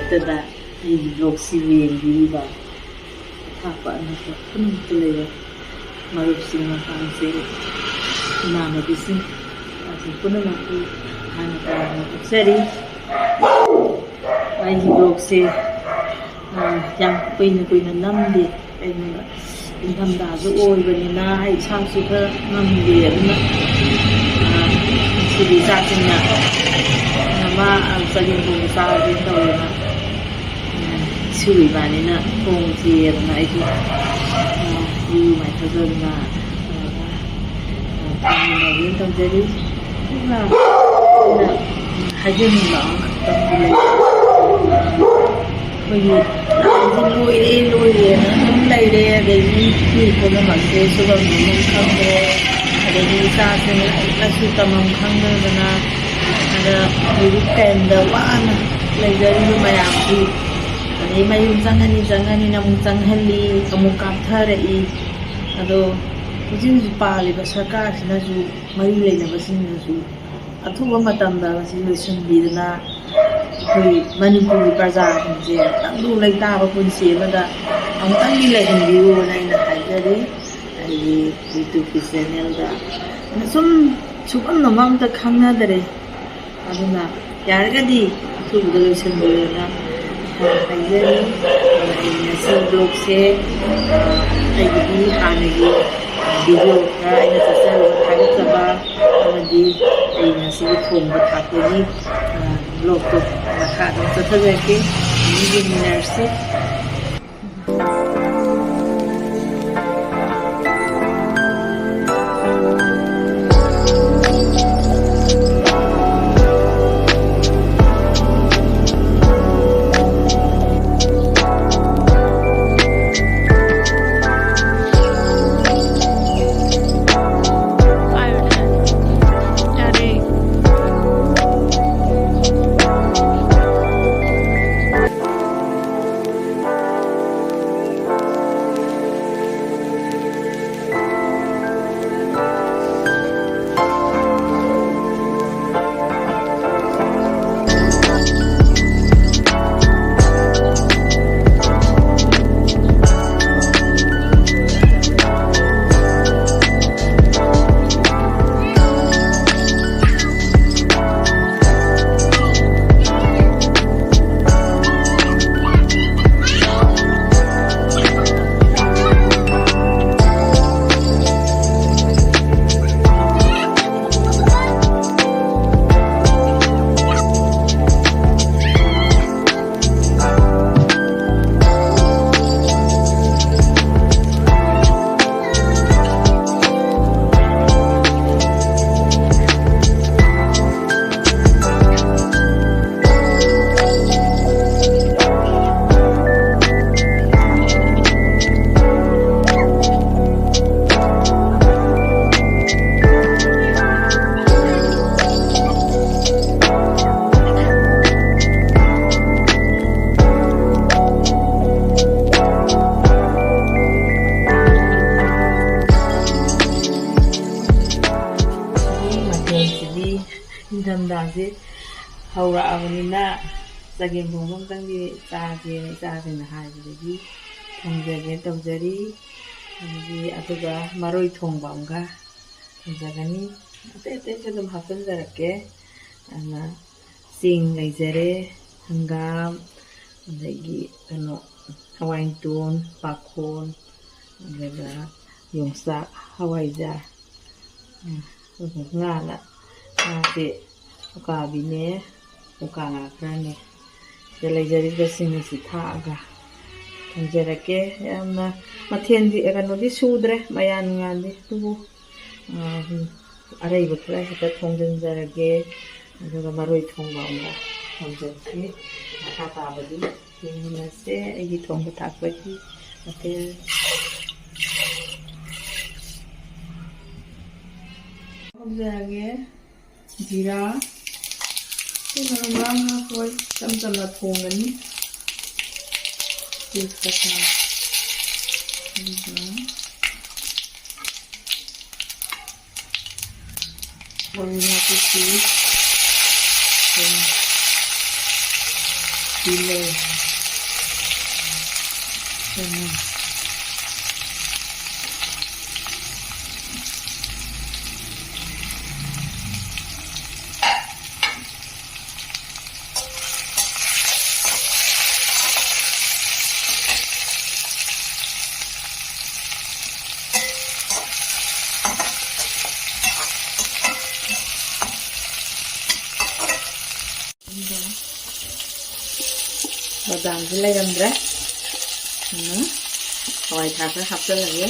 ꯃꯔꯛꯇꯗ ꯑꯩꯒꯤ ꯕ꯭ꯂꯣꯛꯁꯤꯕꯨ ꯌꯦꯡꯕꯤꯔꯤꯕ ꯑꯊꯥꯞꯄ ꯑꯅꯛꯄ ꯄꯨꯝꯅꯃꯛꯇ ꯂꯩꯕ ꯃꯔꯨꯞꯁꯤꯡ ꯃꯄꯥꯡꯁꯤꯡ ꯏꯃꯥꯟꯅꯕꯤꯁꯤꯡ ꯄꯨꯝꯅꯃꯛꯄꯨ ꯍꯥꯟꯅ ꯇꯔꯥꯝꯅ ꯑꯣꯛꯆꯔꯤ꯫ ꯑꯩꯒꯤ ꯕ꯭ꯂꯣꯛꯁꯦ ꯌꯥꯝ ꯀꯨꯏꯅ ꯅꯝꯗꯦ, ꯀꯩꯅꯣꯗ ꯏꯪꯊꯝꯊꯥꯁꯨ ꯑꯣꯏꯕꯅꯤꯅ ꯑꯩ ꯏꯁꯥꯁꯨ ꯈꯔ ꯉꯝꯗꯦ, ꯑꯗꯨꯅ ꯉꯁꯤꯗꯤ ꯏꯆꯥꯁꯤꯡꯅ ꯆꯒꯦꯝꯄꯣꯝꯕ ꯆꯥꯔꯁꯦꯅ ꯇꯧꯋꯦꯅ ꯏꯁꯨ ꯏꯕꯥꯅꯤꯅ ꯊꯣꯡꯁꯦꯗꯅ ꯑꯩꯁꯨ ꯏꯔꯨ ꯃꯥꯏꯊꯖꯗꯅ ꯊꯣꯡꯃꯤꯟꯅꯒꯦꯅ ꯇꯧꯖꯔꯤ꯫ ꯑꯗꯨꯒ ꯑꯩꯅ ꯍꯥꯏꯖꯅꯤꯡꯕ ꯑꯃꯈꯛꯇꯪꯗꯤ ꯂꯩ꯫ ꯑꯩꯈꯣꯏꯒꯤ ꯂꯣꯏꯔꯦꯅ ꯑꯗꯨꯝ ꯂꯩꯔꯦ, ꯑꯗꯒꯤ ꯐꯤ ꯄꯨꯝꯅꯃꯛꯁꯦ ꯁꯨꯐꯝ ꯅꯣꯝꯐꯝ ꯈꯪꯗ꯭ꯔꯦ, ꯑꯗꯒꯤ ꯏꯆꯥꯁꯤꯡ ꯂꯥꯏꯔꯤꯛ ꯂꯥꯏꯁꯨ ꯇꯝꯐꯝ ꯈꯪꯗꯗꯅ ꯑꯗ ꯍꯧꯖꯤꯛ ꯀꯦꯝꯗ ꯋꯥꯅ ꯂꯩꯖꯔꯤꯕ ꯃꯌꯥꯝꯁꯤ, ꯑꯗꯩ ꯃꯌꯨꯝ ꯆꯪꯉꯅꯤꯅ ꯑꯃꯨꯛ ꯆꯪꯍꯜꯂꯤ, ꯑꯃꯨꯛ ꯀꯥꯞꯊꯔꯛꯏ꯫ ꯑꯗꯣ ꯍꯧꯖꯤꯛ ꯄꯥꯜꯂꯤꯕ ꯁꯔꯀꯥꯔꯁꯤꯅꯁꯨ ꯃꯔꯤ ꯂꯩꯅꯕꯁꯤꯡꯅꯁꯨ ꯑꯊꯨꯕ ꯃꯇꯝꯗ ꯃꯁꯤ ꯂꯣꯏꯁꯤꯟꯕꯤꯗꯅ ꯑꯩꯈꯣই ꯃꯅꯤꯄꯨꯔꯒꯤ ꯄ꯭ꯔꯖꯥꯁꯤꯡꯁꯦ ꯇꯪꯗꯨ ꯂꯩꯇꯥꯕ ꯄꯨꯟꯁꯤ ꯑꯃꯗ ꯑꯃꯨꯛꯇꯪꯗꯤ ꯂꯩꯍꯟꯕꯤꯌꯨꯅ ꯑꯩꯅ ꯍꯥꯏꯖꯔꯤ ꯑꯩꯒꯤ ꯌꯨꯇ꯭ꯌꯨꯕꯀꯤ ꯆꯦꯅꯦꯜꯗ꯫ ꯁꯨꯝ ꯁꯨꯐꯝ ꯅꯣꯝꯐꯝ ꯑꯝꯇ ꯈꯪꯅꯗꯔꯦ, ꯑꯗꯨꯅ ꯌꯥꯔꯒꯗꯤ ꯑꯊꯨꯕꯗ ꯂꯣꯏꯁꯤꯟꯕꯤꯌꯨꯅ ꯍꯥꯏꯖꯔꯤ꯫ ꯑꯩ ꯉꯁꯤ ꯕ꯭ꯂꯣꯛꯁꯦ ꯑꯩꯒꯤꯗꯤ ꯍꯥꯟꯅꯒꯤ ꯚꯤꯗꯤꯑꯣ ꯈꯔ ꯑꯩꯅ ꯆꯠꯆꯔꯨꯕ ꯊꯥꯒꯠꯆꯕ ꯑꯃꯗꯤ ꯑꯩ ꯉꯁꯤꯒꯤ ꯊꯣꯡꯕ ꯊꯥꯛꯄꯒꯤ ꯕ꯭ꯂꯣꯛꯇꯣ ꯃꯈꯥ ꯑꯗꯨꯝ ꯆꯠꯊꯖꯔꯛꯀꯦ, ꯌꯦꯡꯃꯤꯟꯅꯔꯁꯤ꯫ ꯏꯪꯊꯝꯊꯥꯁꯦ ꯍꯧꯔꯛꯑꯕꯅꯤꯅ ꯆꯒꯦꯝꯄꯣꯝꯕ ꯑꯃꯇꯪꯗꯤ ꯆꯥꯁꯦꯅ ꯏꯆꯥꯁꯤꯡꯅ ꯍꯥꯏꯕꯗꯒꯤ ꯊꯣꯡꯖꯒꯦ ꯇꯧꯖꯔꯤ꯫ ꯑꯗꯨꯒ ꯃꯔꯣꯏ ꯊꯣꯡꯕ ꯑꯃꯒ ꯊꯣꯡꯖꯒꯅꯤ, ꯑꯇꯩꯁꯨ ꯑꯗꯨꯝ ꯍꯥꯞꯆꯤꯟꯖꯔꯛꯀꯦ꯫ ꯑꯗꯨꯅ ꯆꯦꯡ ꯂꯩꯖꯔꯦ, ꯍꯪꯒꯥꯝ, ꯑꯗꯒꯤ ꯍꯋꯥꯏꯇꯣꯟ, ꯄꯥꯈꯣꯟ, ꯑꯗꯨꯒ ꯌꯣꯡꯆꯥꯛ, ꯍꯋꯥꯏꯖꯥꯔ, ꯉꯥꯁꯦ ꯎꯀꯥꯕꯤꯅꯦ, ꯎꯀꯥ ꯉꯥ ꯈꯔꯅꯦ, ꯁꯤꯗ ꯂꯩꯖꯔꯤꯕꯁꯤꯡ ꯑꯁꯤ ꯊꯥꯛꯑꯒ ꯊꯣꯡꯖꯔꯛꯀꯦ꯫ ꯌꯥꯝꯅ ꯃꯊꯦꯜꯗꯤ ꯁꯨꯗ꯭ꯔꯦ ꯃꯌꯥꯟ ꯅꯨꯡꯌꯥꯟꯗꯤ, ꯑꯗꯨꯕꯨ ꯑꯔꯩꯕ ꯈꯔ ꯍꯦꯛꯇ ꯊꯣꯡꯖꯤꯟꯖꯔꯒꯦ꯫ ꯑꯗꯨꯒ ꯃꯔꯣꯏ ꯊꯣꯡꯕ ꯑꯃꯒ ꯊꯣꯡꯖꯔꯛꯀꯦ꯫ ꯃꯈꯥ ꯇꯥꯕꯗꯤ ꯌꯦꯡꯃꯤꯟꯅꯁꯦ ꯑꯩꯒꯤ ꯊꯣꯡꯕ ꯊꯥꯛꯄꯒꯤ ꯃꯊꯦꯜ꯫ ꯍꯧꯖꯔꯒꯦ ꯖꯤꯔꯥ, ꯃꯔꯨ ꯃꯔꯥꯡ ꯍꯥꯞꯄꯣꯏ, ꯆꯝ ꯆꯝꯅ ꯊꯣꯡꯒꯅꯤ꯫ ꯇꯦꯖꯄꯇꯥ, ꯑꯗꯨꯒ ꯃꯔꯣꯏ ꯅꯥꯀꯨꯞꯄꯤ, kilo. Ganun. 바람이 레간드라. 거의 다 합쳐가지고.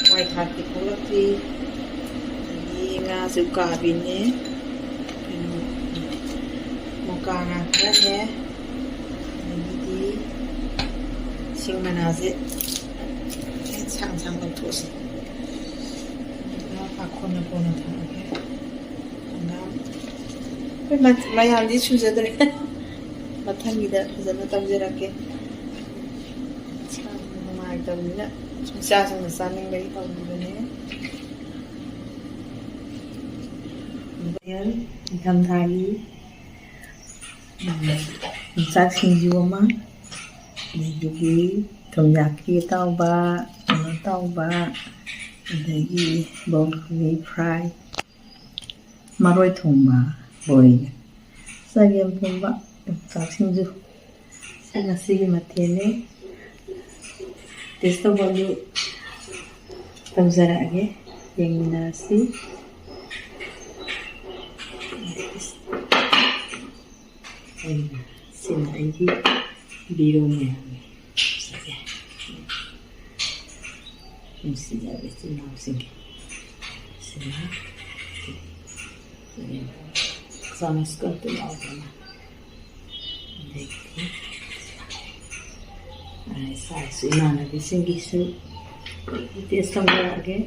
Ngoài thịt thì có lớp gì nga giữ cả bên nhé một cả ngà rất nhé đi xin mà nào dễ chẳng chẳng được thuốc gì nó phải con nó thằng cái nó mà mày ăn đi chú giờ đấy mà thằng gì đó giờ nó tao giờ cái chẳng mà tao nghĩ là xa xong rồi sang lấy tao rồi nhé Ayan, ikamthali. Sak sinju ama. Adagi tomyaki tauba, tauba. Adagi broccoli fry. Maroy thongba boy. Sagem thongba sak sinju. Sige matene. Testo balu tamzara age yang nasi. Xin anh chị video này mình xin về xin nào xin xong sकर từ lâu rồi đây này sai suy nào là cái xin cái sự tiếp xong rồi cái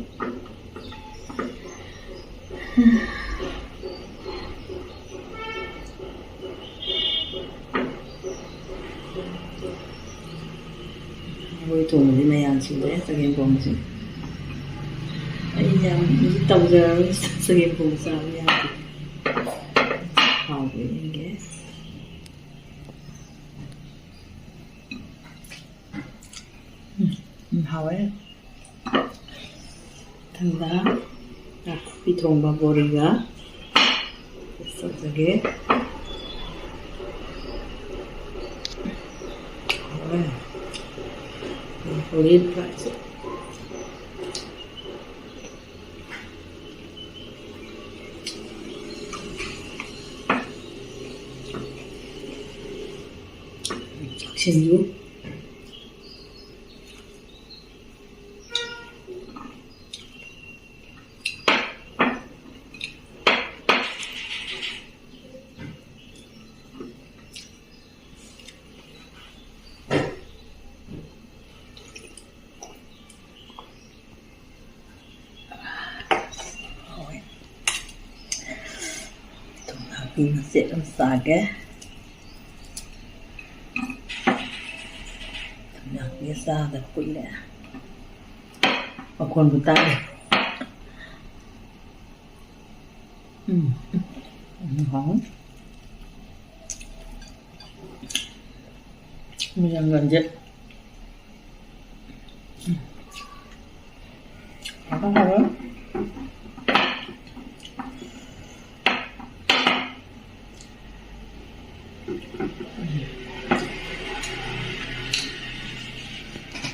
Ngồi thùng thì mày ăn xuống đấy, sao game bông chứ? Anh em đi tàu giờ sao game bông sao nha? Hào với anh ghé. Hào ấy. Thằng đó là bị thùng vào boriga. Sao giờ ghé? Lead price. Sinju. Nó sẽ làm sao cái thằng biết ra được quỷ lẽ và còn của ta hóng mình làm gần vậy không có nữa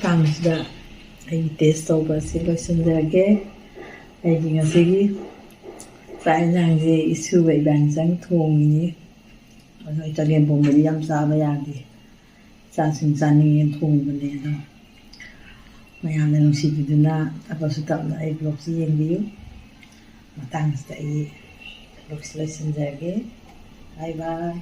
Vamos dar aí texto para se loisunderage ꯑꯩꯒꯤ ꯉꯁꯤꯒꯤ ꯆꯥꯛ ꯌꯦꯟꯁꯥꯡꯁꯦ ꯏꯁꯨꯒ ꯏꯕꯥꯅꯤ ꯆꯪ ꯊꯣꯡꯉꯤꯅꯤ. ꯑꯗꯣ ꯑꯩ ꯆꯒꯦꯝ ꯄꯣꯝꯕꯗꯤ ꯌꯥꯝ ꯆꯥꯕ ꯌꯥꯗꯦ. ꯏꯆꯥꯁꯤꯡ ꯆꯥꯅꯤꯡꯉꯦꯅ ꯊꯣꯡꯕꯅꯦ. ꯑꯗꯣ ꯃꯌꯥꯝꯅ ꯅꯨꯡꯁꯤꯕꯤꯗꯨꯅ ꯇꯞꯄꯁꯨ ꯇꯞꯅ ꯑꯩ ꯕ꯭ꯂꯣꯛꯁꯤ ꯌꯦꯡꯕꯤꯌꯨ. ꯃꯇꯥꯡꯁꯤꯗ ꯑꯩ ꯕ꯭ꯂꯣꯛꯁꯤ ꯂꯣꯏꯁꯤꯟꯖꯔꯒꯦ. ꯕꯥꯏ ꯕꯥꯏ.